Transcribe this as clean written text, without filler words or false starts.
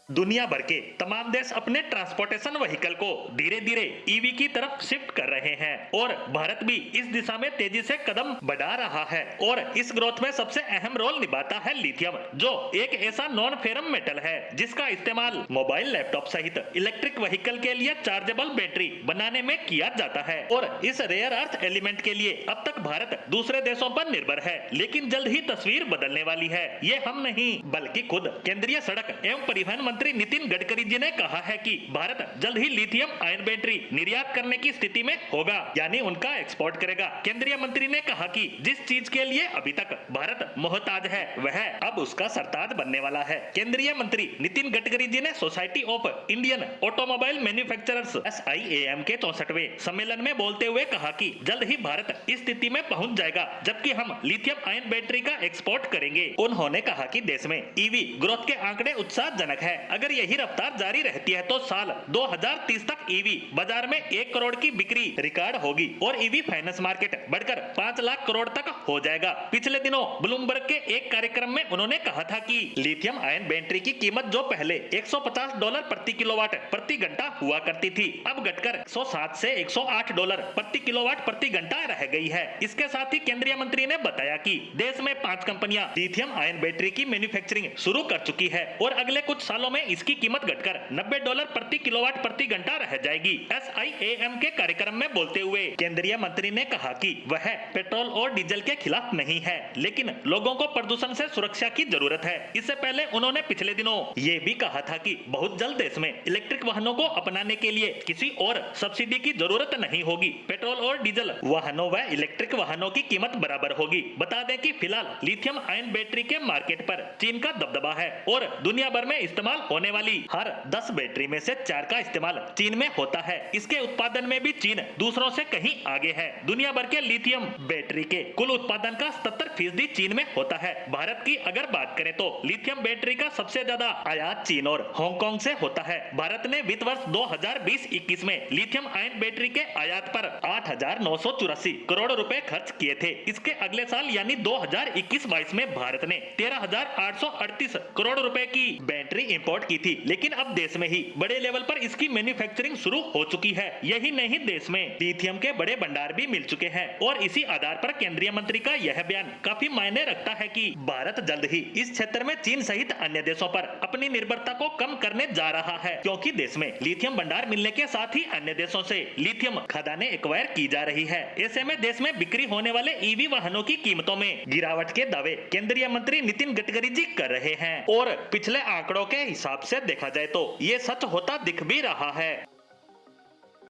दुनिया भर के तमाम देश अपने ट्रांसपोर्टेशन व्हीकल को धीरे धीरे ईवी की तरफ शिफ्ट कर रहे हैं और भारत भी इस दिशा में तेजी से कदम बढ़ा रहा है। और इस ग्रोथ में सबसे अहम रोल निभाता है लिथियम, जो एक ऐसा नॉन फेरम मेटल है जिसका इस्तेमाल मोबाइल, लैपटॉप सहित इलेक्ट्रिक व्हीकल के लिए चार्जेबल बैटरी बनाने में किया जाता है। और इस रेयर अर्थ एलिमेंट के लिए अब तक भारत दूसरे देशों पर निर्भर है, लेकिन जल्द ही तस्वीर बदलने वाली है। ये हम नहीं बल्कि खुद केंद्रीय सड़क एवं परिवहन मंत्री नितिन गडकरी जी ने कहा है कि भारत जल्द ही लिथियम आयन बैटरी निर्यात करने की स्थिति में होगा, यानी उनका एक्सपोर्ट करेगा। केंद्रीय मंत्री ने कहा कि जिस चीज के लिए अभी तक भारत मोहताज है वह अब उसका सरताज बनने वाला है। केंद्रीय मंत्री नितिन गडकरी जी ने society of Indian automobile manufacturers SIAM के 64वें सम्मेलन में बोलते हुए कहा कि जल्द ही भारत इस स्थिति में पहुंच जाएगा जबकि हम लिथियम आयन बैटरी का एक्सपोर्ट करेंगे। उन्होंने कहा कि देश में ईवी ग्रोथ के आंकड़े उत्साहजनक है। अगर यही रफ्तार जारी रहती है तो साल 2030 तक ईवी बाजार में 1 करोड़ की बिक्री रिकॉर्ड होगी और ईवी फाइनेंस मार्केट बढ़कर 5 लाख करोड़ तक हो जाएगा। पिछले दिनों ब्लूमबर्ग के एक कार्यक्रम में उन्होंने कहा था कि लिथियम आयन बैटरी की कीमत जो पहले $150 प्रति किलोवाट प्रति घंटा हुआ करती थी, अब घटकर 107 से $108 प्रति किलोवाट प्रति घंटा रह गई है। इसके साथ ही केंद्रीय मंत्री ने बताया कि देश में 5 कंपनियां लिथियम आयन बैटरी की मैन्युफैक्चरिंग शुरू कर चुकी है और अगले कुछ सालों में इसकी कीमत घटकर $90 प्रति किलोवाट प्रति घंटा रह जाएगी। SIAM के कार्यक्रम में बोलते हुए केंद्रीय मंत्री ने कहा कि वह पेट्रोल और डीजल के खिलाफ नहीं है, लेकिन लोगों को प्रदूषण से सुरक्षा की जरूरत है। इससे पहले उन्होंने पिछले दिनों ये भी कहा था कि बहुत जल्द देश में इलेक्ट्रिक वाहनों को अपनाने के लिए किसी और सब्सिडी की जरूरत नहीं होगी। पेट्रोल और डीजल वाहनों व इलेक्ट्रिक वाहनों की कीमत बराबर होगी। बता दें कि फिलहाल लिथियम आयन बैटरी के मार्केट पर चीन का दबदबा है और दुनिया भर में इस्तेमाल होने वाली हर 10 बैटरी में से 4 का इस्तेमाल चीन में होता है। इसके उत्पादन में भी चीन दूसरों से कहीं आगे है। दुनिया भर के लिथियम बैटरी के कुल उत्पादन का 77% चीन में होता है। भारत की अगर बात करें तो लिथियम बैटरी का सबसे ज्यादा आयात चीन और हांगकांग से होता है। भारत ने वित्त वर्ष 2020-21 में लिथियम आयन बैटरी के आयात पर 8,984 करोड़ रुपए खर्च किए थे। इसके अगले साल यानी 2021-22 में भारत ने 13,838 करोड़ रुपए की बैटरी इंपोर्ट की थी, लेकिन अब देश में ही बड़े लेवल पर इसकी मैन्युफैक्चरिंग शुरू हो चुकी है। यही नहीं, देश में लिथियम के बड़े भंडार भी मिल चुके हैं और इसी आधार पर केंद्रीय मंत्री का यह बयान काफी मायने रखता है कि भारत जल्द ही इस क्षेत्र में चीन सहित अन्य देशों पर अपनी निर्भरता को कम करने जा रहा है, क्योंकि देश में लिथियम भंडार मिलने के साथ ही अन्य देशों से लिथियम खदानें एक्वायर की जा रही है। ऐसे में देश में बिक्री होने वाले ईवी वाहनों की कीमतों में गिरावट के दावे केंद्रीय मंत्री नितिन गडकरी जी कर रहे हैं और पिछले आंकड़ों के हिसाब से देखा जाए तो ये सच होता दिख भी रहा है।